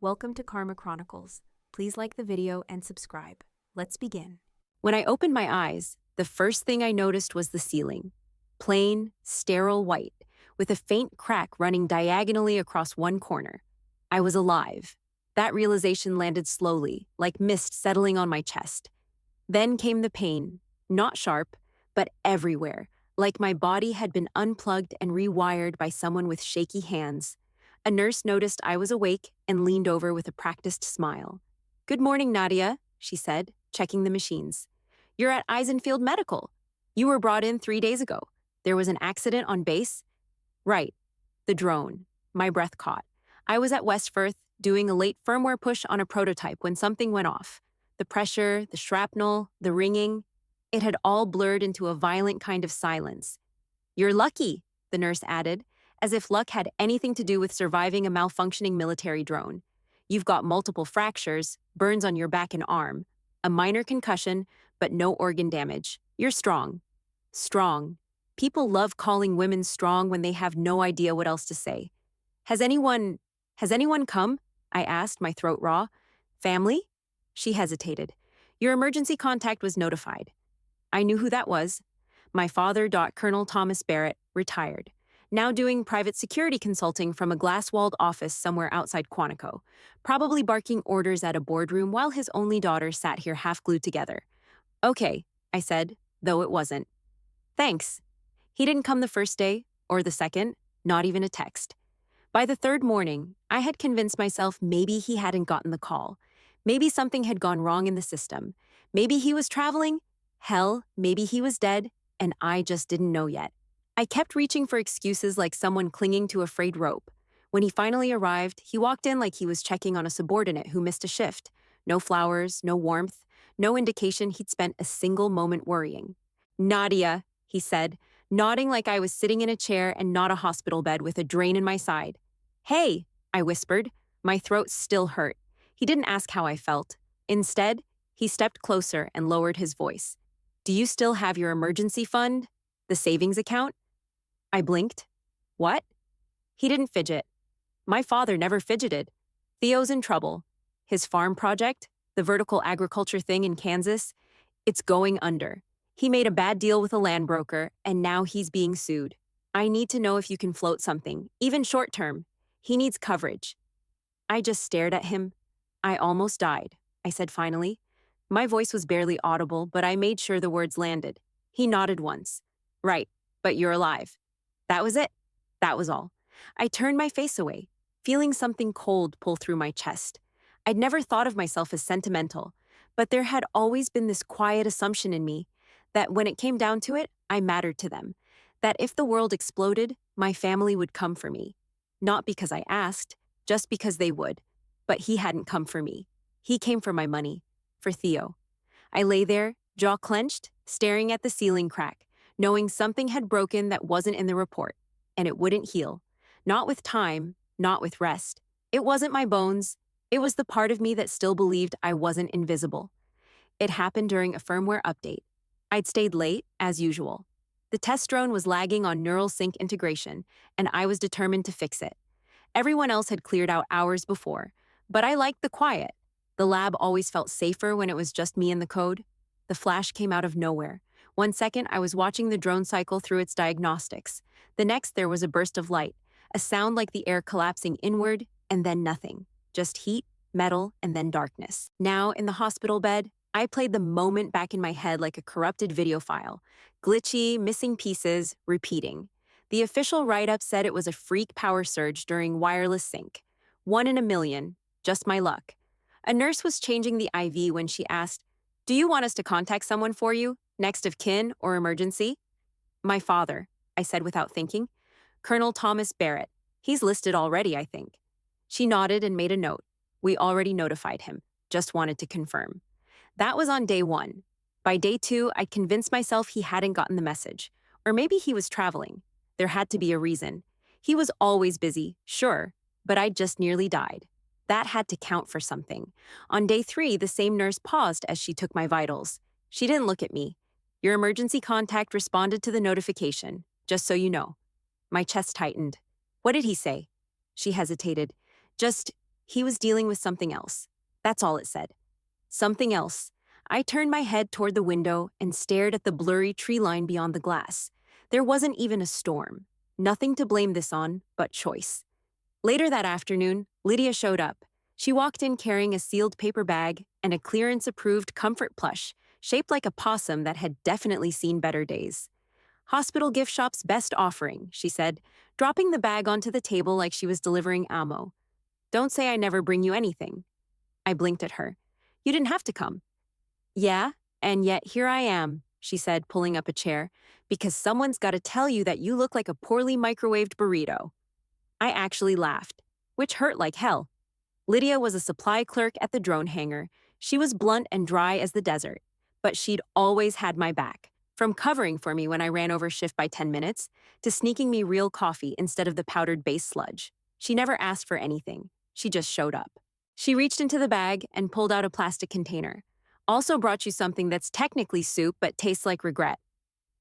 Welcome to Karma Chronicles. Please like the video and subscribe. Let's begin. When I opened my eyes, the first thing I noticed was the ceiling. Plain, sterile white, with a faint crack running diagonally across one corner. I was alive. That realization landed slowly, like mist settling on my chest. Then came the pain, not sharp, but everywhere, like my body had been unplugged and rewired by someone with shaky hands. A nurse noticed I was awake and leaned over with a practiced smile. "Good morning, Nadia," she said, checking the machines. "You're at Eisenfield Medical. You were brought in 3 days ago. There was an accident on base?" "Right. The drone." My breath caught. I was at West Firth doing a late firmware push on a prototype when something went off. The pressure, the shrapnel, the ringing, it had all blurred into a violent kind of silence. "You're lucky," the nurse added, as if luck had anything to do with surviving a malfunctioning military drone. "You've got multiple fractures, burns on your back and arm, a minor concussion, but no organ damage. You're strong." Strong. People love calling women strong when they have no idea what else to say. Has anyone come?" I asked, my throat raw. "Family?" She hesitated. "Your emergency contact was notified." I knew who that was. My father, Colonel Thomas Barrett, retired, now doing private security consulting from a glass-walled office somewhere outside Quantico, probably barking orders at a boardroom while his only daughter sat here half-glued together. "Okay," I said, though it wasn't. "Thanks." He didn't come the first day, or the second, not even a text. By the third morning, I had convinced myself maybe he hadn't gotten the call. Maybe something had gone wrong in the system. Maybe he was traveling. Hell, maybe he was dead, and I just didn't know yet. I kept reaching for excuses like someone clinging to a frayed rope. When he finally arrived, he walked in like he was checking on a subordinate who missed a shift. No flowers, no warmth, no indication he'd spent a single moment worrying. "Nadia," he said, nodding like I was sitting in a chair and not a hospital bed with a drain in my side. "Hey," I whispered. My throat still hurt. He didn't ask how I felt. Instead, he stepped closer and lowered his voice. "Do you still have your emergency fund? The savings account?" I blinked. "What?" He didn't fidget. My father never fidgeted. Theo's in trouble. His farm project, the vertical agriculture thing in Kansas, it's going under. He made a bad deal with a land broker, and now he's being sued. I need to know if you can float something, even short term. He needs coverage." I just stared at him. "I almost died," I said finally. My voice was barely audible, but I made sure the words landed. He nodded once. "Right, but you're alive." That was it. That was all. I turned my face away, feeling something cold pull through my chest. I'd never thought of myself as sentimental, but there had always been this quiet assumption in me that when it came down to it, I mattered to them. That if the world exploded, my family would come for me. Not because I asked, just because they would. But he hadn't come for me. He came for my money. For Theo. I lay there, jaw clenched, staring at the ceiling crack, knowing something had broken that wasn't in the report, and it wouldn't heal. Not with time, not with rest. It wasn't my bones. It was the part of me that still believed I wasn't invisible. It happened during a firmware update. I'd stayed late, as usual. The test drone was lagging on neural sync integration, and I was determined to fix it. Everyone else had cleared out hours before, but I liked the quiet. The lab always felt safer when it was just me and the code. The flash came out of nowhere. One second, I was watching the drone cycle through its diagnostics. The next, there was a burst of light, a sound like the air collapsing inward, and then nothing. Just heat, metal, and then darkness. Now, in the hospital bed, I played the moment back in my head like a corrupted video file. Glitchy, missing pieces, repeating. The official write-up said it was a freak power surge during wireless sync. 1 in a million. Just my luck. A nurse was changing the IV when she asked, "Do you want us to contact someone for you? Next of kin or emergency?" "My father," I said without thinking. "Colonel Thomas Barrett. He's listed already, I think." She nodded and made a note. "We already notified him. Just wanted to confirm." That was on day 1. By day 2, I'd convinced myself he hadn't gotten the message. Or maybe he was traveling. There had to be a reason. He was always busy, sure, but I'd just nearly died. That had to count for something. On day 3, the same nurse paused as she took my vitals. She didn't look at me. "Your emergency contact responded to the notification, just so you know." My chest tightened. "What did he say?" She hesitated. "Just, He was dealing with something else. That's all it said. Something else. I turned my head toward the window and stared at the blurry tree line beyond the glass. There wasn't even a storm. Nothing to blame this on but choice. Later that afternoon, Lydia showed up. She walked in carrying a sealed paper bag and a clearance-approved comfort plush, shaped like a possum that had definitely seen better days. Hospital gift shop's best offering, she said, dropping the bag onto the table like she was delivering ammo. Don't say I never bring you anything. I blinked at her. You didn't have to come. Yeah, and yet here I am, she said, pulling up a chair, because someone's got to tell you that you look like a poorly microwaved burrito. I actually laughed, which hurt like hell. Lydia was a supply clerk at the drone hangar. She was blunt and dry as the desert, but she'd always had my back, from covering for me when I ran over shift by 10 minutes, to sneaking me real coffee instead of the powdered base sludge. She never asked for anything. She just showed up. She reached into the bag and pulled out a plastic container. Also brought you something that's technically soup but tastes like regret.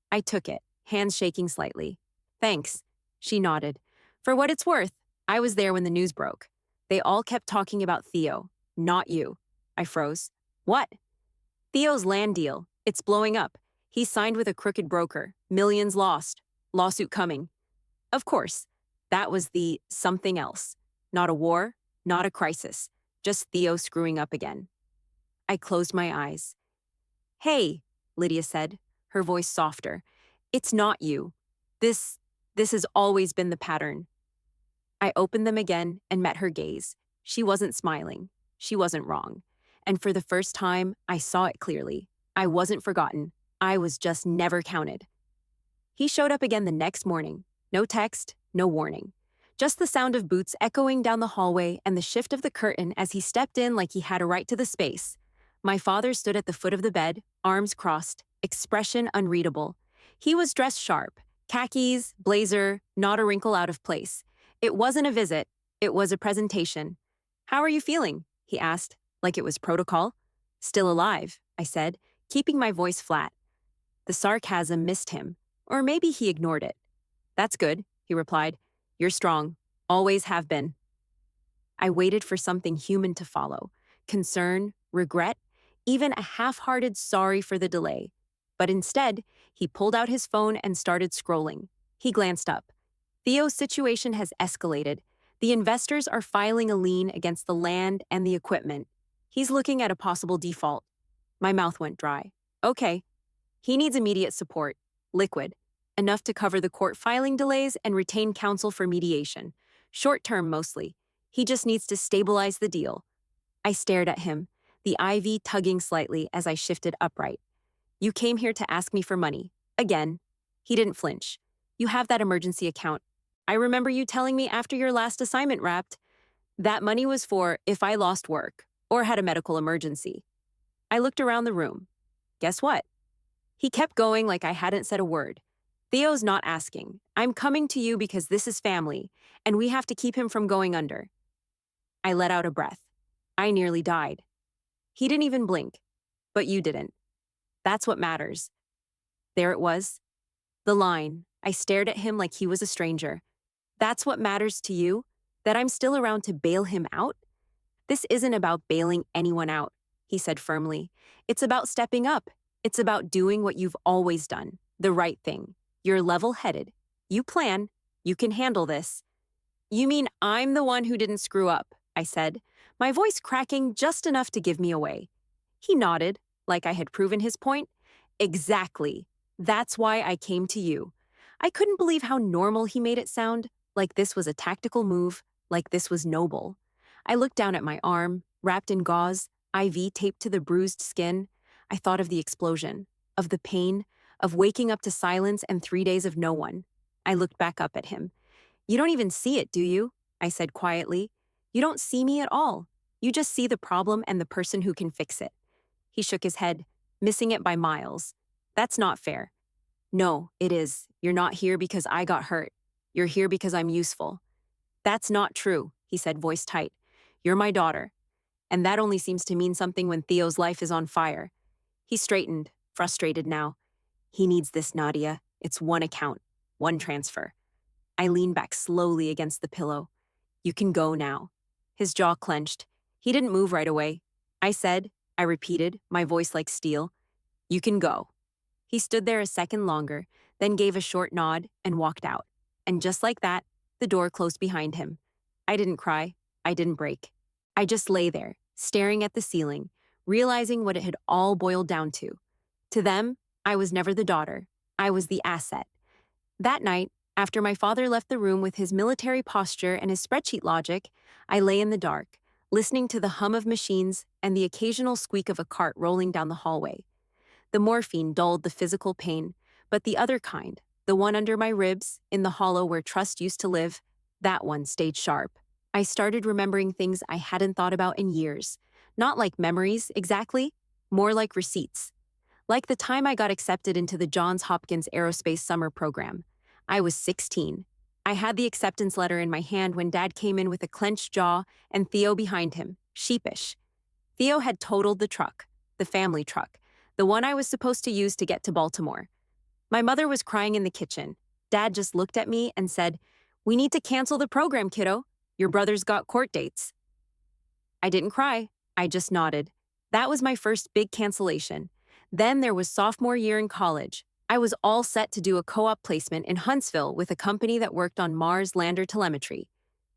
I took it, hands shaking slightly. Thanks. She nodded. For what it's worth, I was there when the news broke. They all kept talking about Theo, not you. I froze. What? Theo's land deal. It's blowing up. He signed with a crooked broker. Millions lost. Lawsuit coming. Of course. That was the something else. Not a war, not a crisis. Just Theo screwing up again. I closed my eyes. Hey, Lydia said, her voice softer. It's not you. This has always been the pattern. I opened them again and met her gaze. She wasn't smiling. She wasn't wrong. And for the first time, I saw it clearly. I wasn't forgotten. I was just never counted. He showed up again the next morning. No text, no warning. Just the sound of boots echoing down the hallway and the shift of the curtain as he stepped in like he had a right to the space. My father stood at the foot of the bed, arms crossed, expression unreadable. He was dressed sharp, khakis, blazer, not a wrinkle out of place. It wasn't a visit, it was a presentation. How are you feeling? He asked, like it was protocol. Still alive, I said, keeping my voice flat. The sarcasm missed him, or maybe he ignored it. That's good, he replied. You're strong, always have been. I waited for something human to follow. Concern, regret, even a half-hearted sorry for the delay. But instead, he pulled out his phone and started scrolling. He glanced up. Theo's situation has escalated. The investors are filing a lien against the land and the equipment. He's looking at a possible default. My mouth went dry. Okay. He needs immediate support. Liquid. Enough to cover the court filing delays and retain counsel for mediation. Short-term mostly. He just needs to stabilize the deal. I stared at him, the IV tugging slightly as I shifted upright. You came here to ask me for money. Again. He didn't flinch. You have that emergency account. I remember you telling me after your last assignment wrapped. That money was for if I lost work or had a medical emergency. I looked around the room. Guess what? He kept going like I hadn't said a word. Theo's not asking. I'm coming to you because this is family, and we have to keep him from going under. I let out a breath. I nearly died. He didn't even blink. But you didn't. That's what matters. There it was. The line. I stared at him like he was a stranger. That's what matters to you? That I'm still around to bail him out? This isn't about bailing anyone out, he said firmly. It's about stepping up. It's about doing what you've always done. The right thing. You're level-headed. You plan. You can handle this. You mean I'm the one who didn't screw up, I said, my voice cracking just enough to give me away. He nodded, like I had proven his point. Exactly. That's why I came to you. I couldn't believe how normal he made it sound, like this was a tactical move, like this was noble. I looked down at my arm, wrapped in gauze, IV taped to the bruised skin. I thought of the explosion, of the pain, of waking up to silence and 3 days of no one. I looked back up at him. You don't even see it, do you? I said quietly. You don't see me at all. You just see the problem and the person who can fix it. He shook his head, missing it by miles. That's not fair. No, it is. You're not here because I got hurt. You're here because I'm useful. That's not true, he said, voice tight. You're my daughter. And that only seems to mean something when Theo's life is on fire. He straightened, frustrated now. He needs this, Nadia. It's one account, one transfer. I leaned back slowly against the pillow. You can go now. His jaw clenched. He didn't move right away. I repeated, my voice like steel, "You can go." He stood there a second longer, then gave a short nod and walked out. And just like that, the door closed behind him. I didn't cry. I didn't break. I just lay there, staring at the ceiling, realizing what it had all boiled down to. To them, I was never the daughter. I was the asset. That night, after my father left the room with his military posture and his spreadsheet logic, I lay in the dark, listening to the hum of machines and the occasional squeak of a cart rolling down the hallway. The morphine dulled the physical pain, but the other kind, the one under my ribs, in the hollow where trust used to live, that one stayed sharp. I started remembering things I hadn't thought about in years. Not like memories, exactly, more like receipts. Like the time I got accepted into the Johns Hopkins Aerospace Summer Program. I was 16. I had the acceptance letter in my hand when Dad came in with a clenched jaw and Theo behind him, sheepish. Theo had totaled the truck, the family truck, the one I was supposed to use to get to Baltimore. My mother was crying in the kitchen. Dad just looked at me and said, "We need to cancel the program, kiddo. Your brother's got court dates." I didn't cry. I just nodded. That was my first big cancellation. Then there was sophomore year in college. I was all set to do a co-op placement in Huntsville with a company that worked on Mars lander telemetry.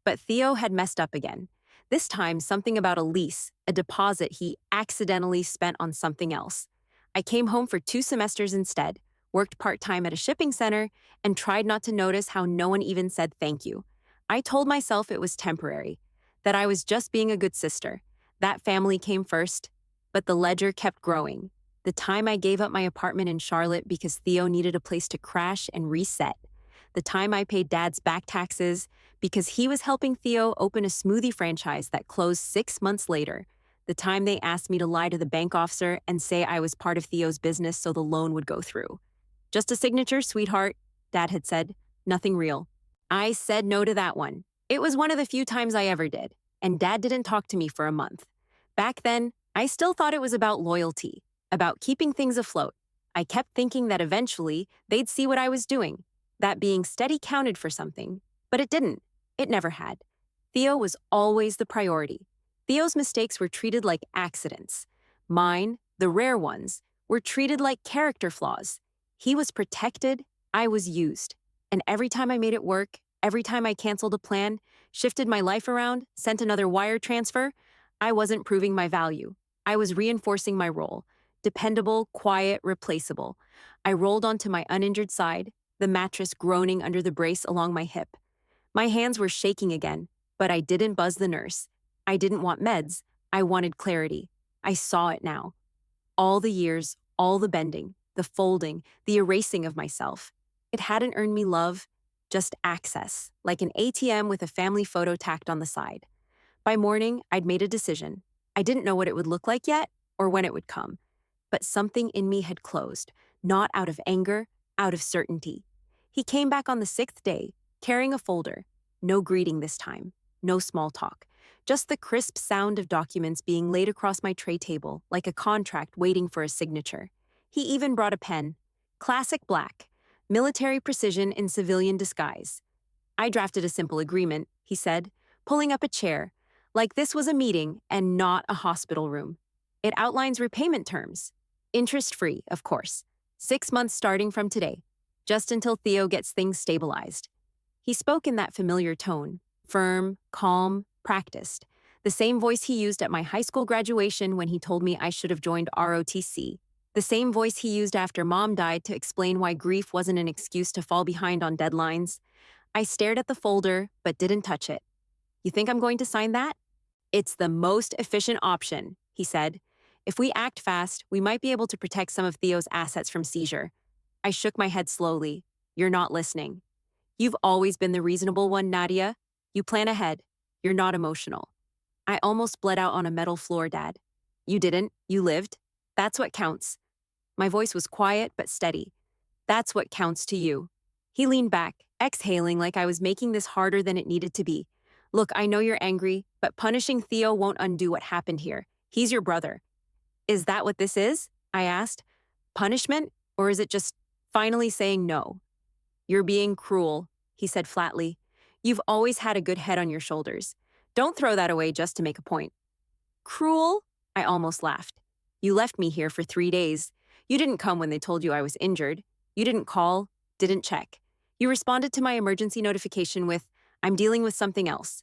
But Theo had messed up again. This time, something about a lease, a deposit he accidentally spent on something else. I came home for 2 semesters instead, worked part-time at a shipping center, and tried not to notice how no one even said thank you. I told myself it was temporary, that I was just being a good sister. That family came first, but the ledger kept growing. The time I gave up my apartment in Charlotte because Theo needed a place to crash and reset. The time I paid Dad's back taxes because he was helping Theo open a smoothie franchise that closed 6 months later. The time they asked me to lie to the bank officer and say I was part of Theo's business so the loan would go through. "Just a signature, sweetheart," Dad had said. "Nothing real." I said no to that one. It was one of the few times I ever did, and Dad didn't talk to me for a month. Back then, I still thought it was about loyalty, about keeping things afloat. I kept thinking that eventually they'd see what I was doing, that being steady counted for something, but it didn't. It never had. Theo was always the priority. Theo's mistakes were treated like accidents. Mine, the rare ones, were treated like character flaws. He was protected, I was used. And every time I made it work, every time I canceled a plan, shifted my life around, sent another wire transfer, I wasn't proving my value. I was reinforcing my role. Dependable, quiet, replaceable. I rolled onto my uninjured side, the mattress groaning under the brace along my hip. My hands were shaking again, but I didn't buzz the nurse. I didn't want meds. I wanted clarity. I saw it now. All the years, all the bending, the folding, the erasing of myself. It hadn't earned me love, just access, like an ATM with a family photo tacked on the side. By morning, I'd made a decision. I didn't know what it would look like yet, or when it would come. But something in me had closed, not out of anger, out of certainty. He came back on the 6th day, carrying a folder. No greeting this time, no small talk. Just the crisp sound of documents being laid across my tray table, like a contract waiting for a signature. He even brought a pen. Classic black. Military precision in civilian disguise. "I drafted a simple agreement," he said, pulling up a chair, like this was a meeting and not a hospital room. "It outlines repayment terms. Interest-free, of course. 6 months starting from today, just until Theo gets things stabilized." He spoke in that familiar tone, firm, calm, practiced. The same voice he used at my high school graduation when he told me I should have joined ROTC. The same voice he used after Mom died to explain why grief wasn't an excuse to fall behind on deadlines. I stared at the folder, but didn't touch it. "You think I'm going to sign that?" "It's the most efficient option," he said. "If we act fast, we might be able to protect some of Theo's assets from seizure." I shook my head slowly. "You're not listening. You've always been the reasonable one, Nadia. You plan ahead. You're not emotional." I almost bled out on a metal floor, Dad. "You didn't. You lived. That's what counts." My voice was quiet but steady. "That's what counts to you." He leaned back, exhaling like I was making this harder than it needed to be. "Look, I know you're angry, but punishing Theo won't undo what happened here. He's your brother." "Is that what this is?" I asked. "Punishment? Or is it just finally saying no?" "You're being cruel," he said flatly. "You've always had a good head on your shoulders. Don't throw that away just to make a point. Cruel? I almost laughed. You left me here for 3 days. You didn't come when they told you I was injured. You didn't call, didn't check. You responded to my emergency notification with, I'm dealing with something else.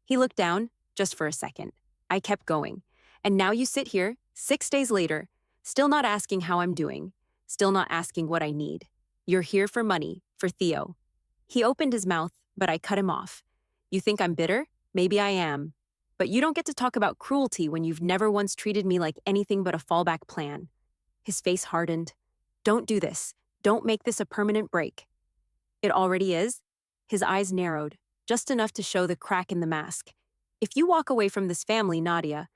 He looked down, just for a second. I kept going. And now you sit here, 6 days later, still not asking how I'm doing, still not asking what I need. You're here for money, for Theo. He opened his mouth, but I cut him off. You think I'm bitter? Maybe I am. But you don't get to talk about cruelty when you've never once treated me like anything but a fallback plan. His face hardened. Don't do this. Don't make this a permanent break. It already is. His eyes narrowed, just enough to show the crack in the mask. If you walk away from this family, Nadia.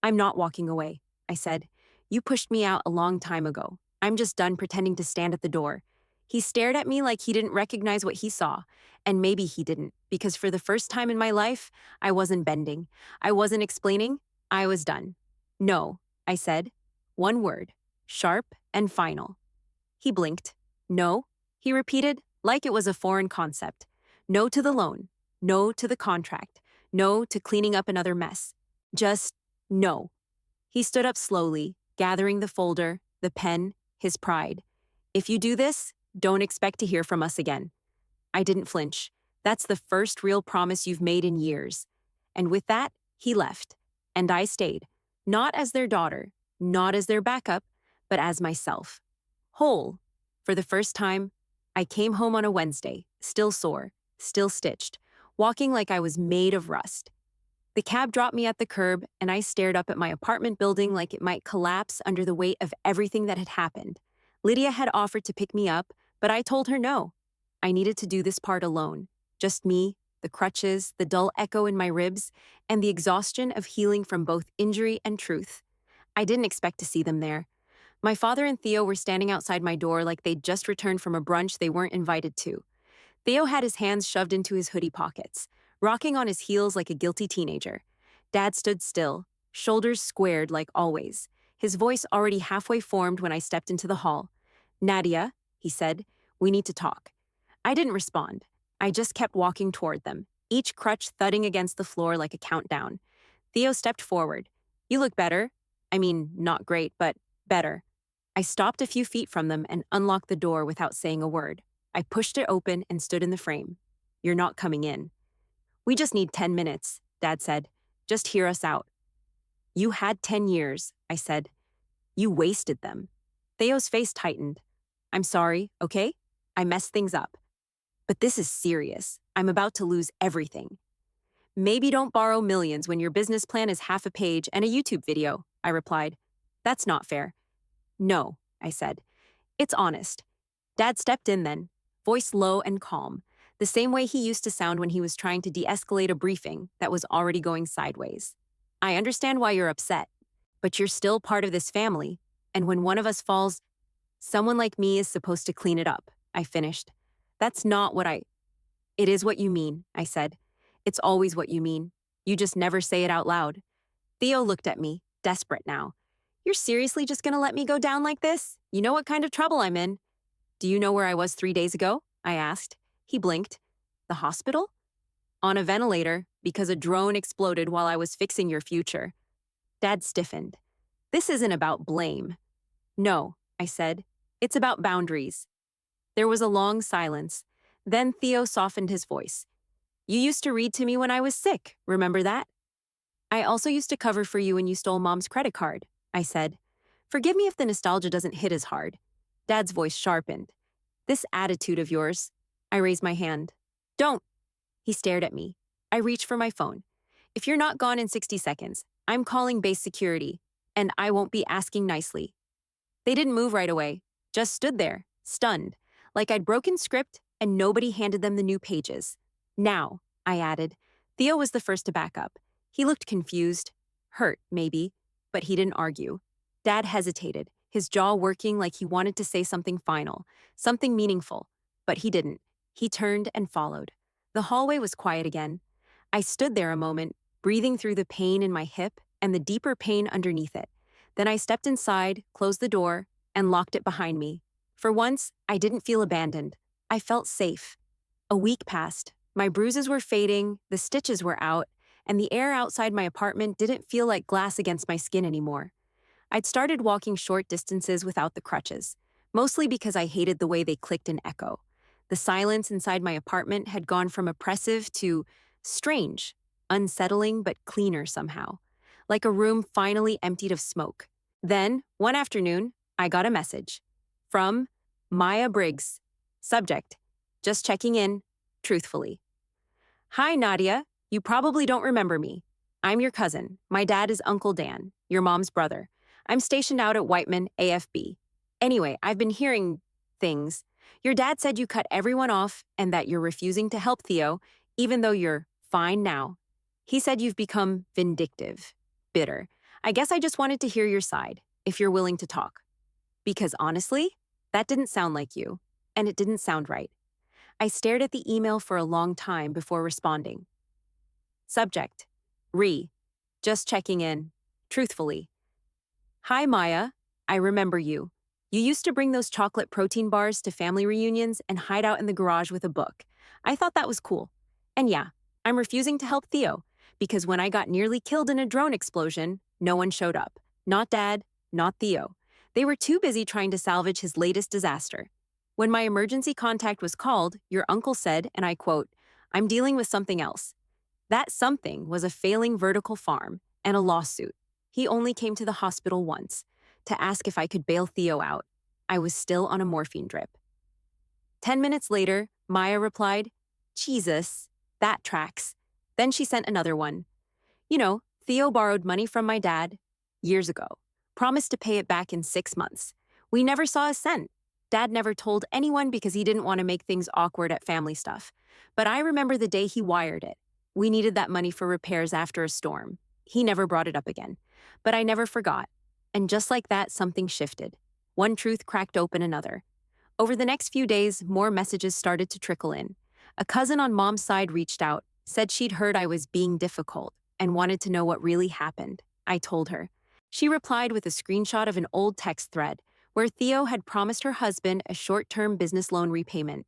I'm not walking away, I said. You pushed me out a long time ago. I'm just done pretending to stand at the door. He stared at me like he didn't recognize what he saw. And maybe he didn't, because for the first time in my life, I wasn't bending. I wasn't explaining. I was done. No, I said. One word, sharp and final. He blinked. No, he repeated, like it was a foreign concept. No to the loan. No to the contract. No to cleaning up another mess. Just no. He stood up slowly, gathering the folder, the pen, his pride. If you do this, don't expect to hear from us again. I didn't flinch. That's the first real promise you've made in years. And with that, he left. And I stayed. Not as their daughter, not as their backup, but as myself. Whole. For the first time, I came home on a Wednesday, still sore, still stitched, walking like I was made of rust. The cab dropped me at the curb, and I stared up at my apartment building like it might collapse under the weight of everything that had happened. Lydia had offered to pick me up, but I told her no. I needed to do this part alone. Just me, the crutches, the dull echo in my ribs, and the exhaustion of healing from both injury and truth. I didn't expect to see them there. My father and Theo were standing outside my door like they'd just returned from a brunch they weren't invited to. Theo had his hands shoved into his hoodie pockets, rocking on his heels like a guilty teenager. Dad stood still, shoulders squared like always, his voice already halfway formed when I stepped into the hall. Nadia, he said, we need to talk. I didn't respond. I just kept walking toward them, each crutch thudding against the floor like a countdown. Theo stepped forward. You look better. I mean, not great, but better. I stopped a few feet from them and unlocked the door without saying a word. I pushed it open and stood in the frame. You're not coming in. We just need 10 minutes, Dad said. Just hear us out. You had 10 years, I said. You wasted them. Theo's face tightened. I'm sorry, okay? I messed things up. But this is serious. I'm about to lose everything. Maybe don't borrow millions when your business plan is half a page and a YouTube video, I replied. That's not fair. No, I said. It's honest. Dad stepped in then, voice low and calm, the same way he used to sound when he was trying to de-escalate a briefing that was already going sideways. I understand why you're upset, but you're still part of this family, and when one of us falls, someone like me is supposed to clean it up, I finished. That's not what It is what you mean, I said. It's always what you mean. You just never say it out loud. Theo looked at me, desperate now. You're seriously just gonna let me go down like this? You know what kind of trouble I'm in. Do you know where I was 3 days ago? I asked. He blinked. The hospital? On a ventilator, because a drone exploded while I was fixing your future. Dad stiffened. This isn't about blame. No, I said. It's about boundaries. There was a long silence. Then Theo softened his voice. You used to read to me when I was sick, remember that? I also used to cover for you when you stole Mom's credit card, I said. Forgive me if the nostalgia doesn't hit as hard. Dad's voice sharpened. This attitude of yours. I raised my hand. Don't. He stared at me. I reached for my phone. If you're not gone in 60 seconds, I'm calling base security, and I won't be asking nicely. They didn't move right away, just stood there, stunned, like I'd broken script and nobody handed them the new pages. Now, I added. Theo was the first to back up. He looked confused, hurt, maybe, but he didn't argue. Dad hesitated, his jaw working like he wanted to say something final, something meaningful, but he didn't. He turned and followed. The hallway was quiet again. I stood there a moment, breathing through the pain in my hip and the deeper pain underneath it. Then I stepped inside, closed the door, and locked it behind me. For once, I didn't feel abandoned. I felt safe. A week passed. My bruises were fading, the stitches were out, and the air outside my apartment didn't feel like glass against my skin anymore. I'd started walking short distances without the crutches, mostly because I hated the way they clicked and echo. The silence inside my apartment had gone from oppressive to strange, unsettling but cleaner somehow, like a room finally emptied of smoke. Then, one afternoon, I got a message from Maya Briggs. Subject: just checking in, truthfully. Hi, Nadia. You probably don't remember me. I'm your cousin. My dad is Uncle Dan, your mom's brother. I'm stationed out at Whiteman, AFB. Anyway, I've been hearing things. Your dad said you cut everyone off and that you're refusing to help Theo, even though you're fine now. He said you've become vindictive, bitter. I guess I just wanted to hear your side, if you're willing to talk. Because honestly, that didn't sound like you, and it didn't sound right. I stared at the email for a long time before responding. Subject: just checking in, truthfully. Hi, Maya. I remember you. You used to bring those chocolate protein bars to family reunions and hide out in the garage with a book. I thought that was cool. And yeah, I'm refusing to help Theo, because when I got nearly killed in a drone explosion, no one showed up. Not Dad, not Theo. They were too busy trying to salvage his latest disaster. When my emergency contact was called, your uncle said, and I quote, "I'm dealing with something else." That something was a failing vertical farm and a lawsuit. He only came to the hospital once, to ask if I could bail Theo out. I was still on a morphine drip. 10 minutes later, Maya replied, "Jesus, that tracks." Then she sent another one. Theo borrowed money from my dad years ago, promised to pay it back in 6 months. We never saw a cent. Dad never told anyone because he didn't want to make things awkward at family stuff. But I remember the day he wired it. We needed that money for repairs after a storm. He never brought it up again. But I never forgot. And just like that, something shifted. One truth cracked open another. Over the next few days, more messages started to trickle in. A cousin on Mom's side reached out, said she'd heard I was being difficult, and wanted to know what really happened. I told her. She replied with a screenshot of an old text thread where Theo had promised her husband a short-term business loan repayment.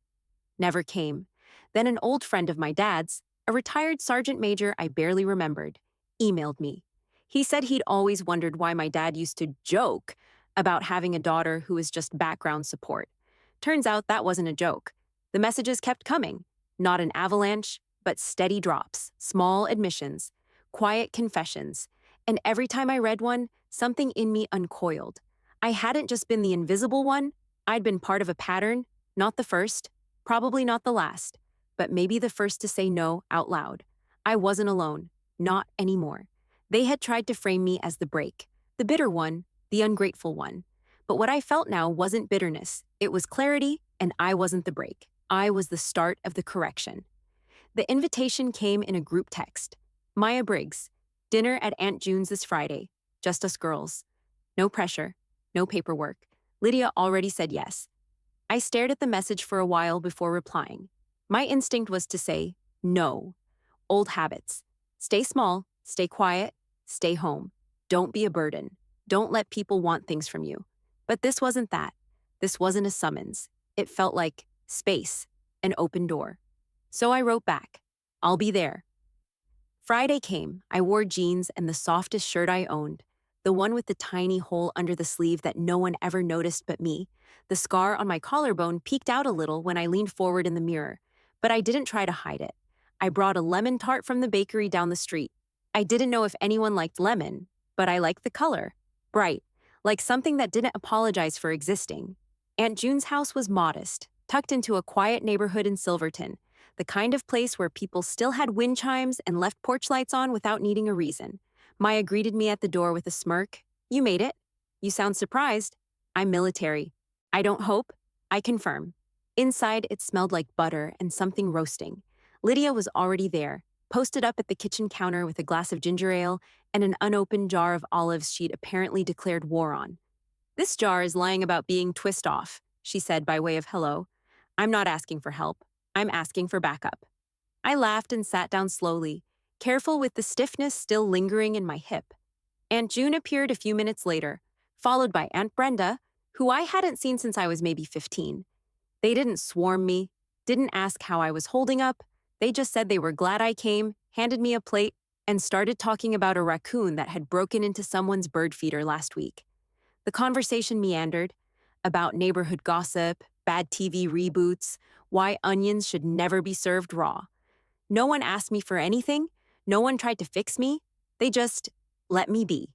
Never came. Then an old friend of my dad's, a retired sergeant major I barely remembered, emailed me. He said he'd always wondered why my dad used to joke about having a daughter who was just background support. Turns out that wasn't a joke. The messages kept coming. Not an avalanche, but steady drops, small admissions, quiet confessions. And every time I read one, something in me uncoiled. I hadn't just been the invisible one, I'd been part of a pattern, not the first, probably not the last, but maybe the first to say no out loud. I wasn't alone, not anymore. They had tried to frame me as the break, the bitter one, the ungrateful one. But what I felt now wasn't bitterness, it was clarity, and I wasn't the break. I was the start of the correction. The invitation came in a group text. Maya Briggs, dinner at Aunt June's this Friday, just us girls. No pressure. No paperwork. Lydia already said yes. I stared at the message for a while before replying. My instinct was to say, no. Old habits. Stay small, stay quiet, stay home. Don't be a burden. Don't let people want things from you. But this wasn't that. This wasn't a summons. It felt like space, an open door. So I wrote back, I'll be there. Friday came. I wore jeans and the softest shirt I owned. The one with the tiny hole under the sleeve that no one ever noticed but me. The scar on my collarbone peeked out a little when I leaned forward in the mirror, but I didn't try to hide it. I brought a lemon tart from the bakery down the street. I didn't know if anyone liked lemon, but I liked the color. Bright, like something that didn't apologize for existing. Aunt June's house was modest, tucked into a quiet neighborhood in Silverton, the kind of place where people still had wind chimes and left porch lights on without needing a reason. Maya greeted me at the door with a smirk. You made it. You sound surprised. I'm military. I don't hope. I confirm. Inside, it smelled like butter and something roasting. Lydia was already there, posted up at the kitchen counter with a glass of ginger ale and an unopened jar of olives she'd apparently declared war on. This jar is lying about being twist off, she said by way of hello. I'm not asking for help. I'm asking for backup. I laughed and sat down slowly, careful with the stiffness still lingering in my hip. Aunt June appeared a few minutes later, followed by Aunt Brenda, who I hadn't seen since I was maybe 15. They didn't swarm me, didn't ask how I was holding up. They just said they were glad I came, handed me a plate, and started talking about a raccoon that had broken into someone's bird feeder last week. The conversation meandered about neighborhood gossip, bad TV reboots, why onions should never be served raw. No one asked me for anything, no one tried to fix me, they just let me be.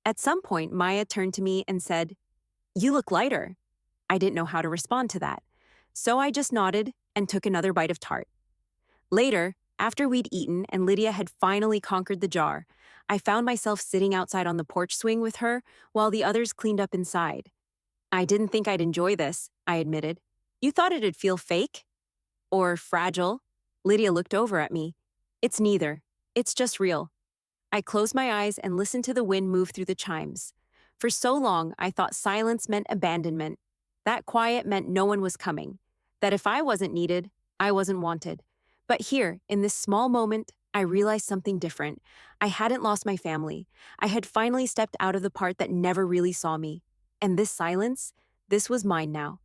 At some point, Maya turned to me and said, "You look lighter." I didn't know how to respond to that, so I just nodded and took another bite of tart. Later, after we'd eaten and Lydia had finally conquered the jar, I found myself sitting outside on the porch swing with her while the others cleaned up inside. "I didn't think I'd enjoy this," I admitted. "You thought it'd feel fake? Or fragile?" Lydia looked over at me. "It's neither. It's just real." I closed my eyes and listened to the wind move through the chimes. For so long, I thought silence meant abandonment. That quiet meant no one was coming. That if I wasn't needed, I wasn't wanted. But here, in this small moment, I realized something different. I hadn't lost my family. I had finally stepped out of the part that never really saw me. And this silence, this was mine now.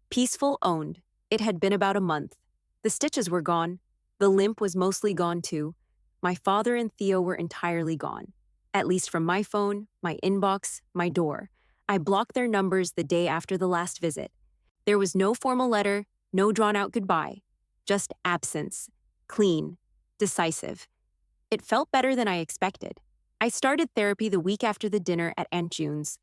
Peaceful, owned. It had been about a month. The stitches were gone. The limp was mostly gone too. My father and Theo were entirely gone. At least from my phone, my inbox, my door. I blocked their numbers the day after the last visit. There was no formal letter, no drawn-out goodbye. Just absence. Clean. Decisive. It felt better than I expected. I started therapy the week after the dinner at Aunt June's.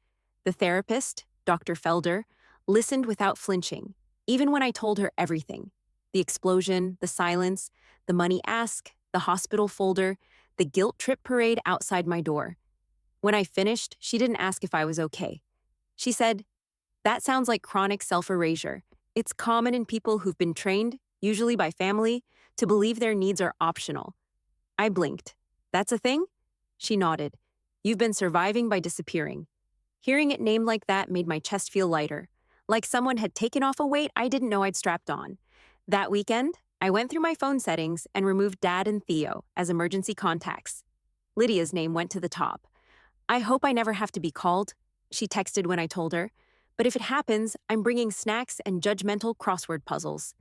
The therapist, Dr. Felder, listened without flinching, even when I told her everything. The explosion, the silence, the money ask, the hospital folder, the guilt trip parade outside my door. When I finished, she didn't ask if I was okay. She said, "That sounds like chronic self-erasure. It's common in people who've been trained, usually by family, to believe their needs are optional." I blinked. "That's a thing?" She nodded. "You've been surviving by disappearing." Hearing it named like that made my chest feel lighter, like someone had taken off a weight I didn't know I'd strapped on. That weekend, I went through my phone settings and removed Dad and Theo as emergency contacts. Lydia's name went to the top. "I hope I never have to be called," she texted when I told her. "But if it happens, I'm bringing snacks and judgmental crossword puzzles."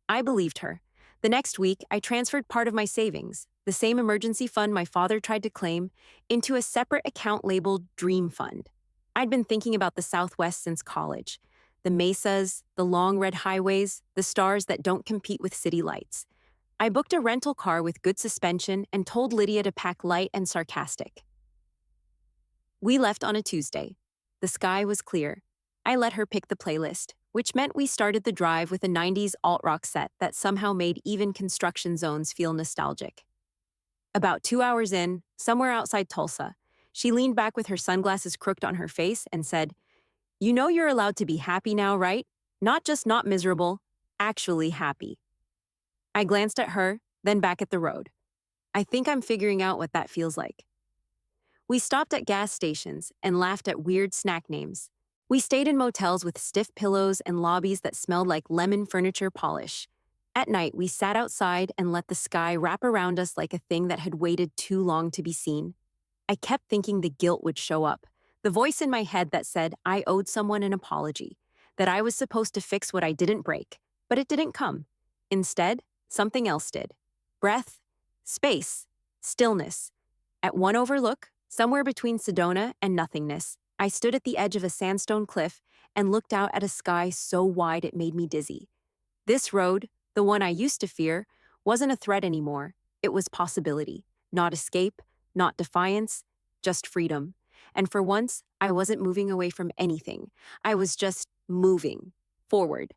I believed her. The next week, I transferred part of my savings, the same emergency fund my father tried to claim, into a separate account labeled Dream Fund. I'd been thinking about the Southwest since college. The mesas, the long red highways, the stars that don't compete with city lights. I booked a rental car with good suspension and told Lydia to pack light and sarcastic. We left on a Tuesday. The sky was clear. I let her pick the playlist, which meant we started the drive with a 90s alt-rock set that somehow made even construction zones feel nostalgic. About 2 hours in, somewhere outside Tulsa, she leaned back with her sunglasses crooked on her face and said, "You know you're allowed to be happy now, right? Not just not miserable, actually happy." I glanced at her, then back at the road. I think I'm figuring out what that feels like. We stopped at gas stations and laughed at weird snack names. We stayed in motels with stiff pillows and lobbies that smelled like lemon furniture polish. At night, we sat outside and let the sky wrap around us like a thing that had waited too long to be seen. I kept thinking the guilt would show up, the voice in my head that said I owed someone an apology, that I was supposed to fix what I didn't break, but it didn't come. Instead, something else did. Breath, space, stillness. At one overlook, somewhere between Sedona and nothingness, I stood at the edge of a sandstone cliff and looked out at a sky so wide it made me dizzy. This road, the one I used to fear, wasn't a threat anymore. It was possibility, not escape, not defiance, just freedom. And for once, I wasn't moving away from anything. I was just moving forward.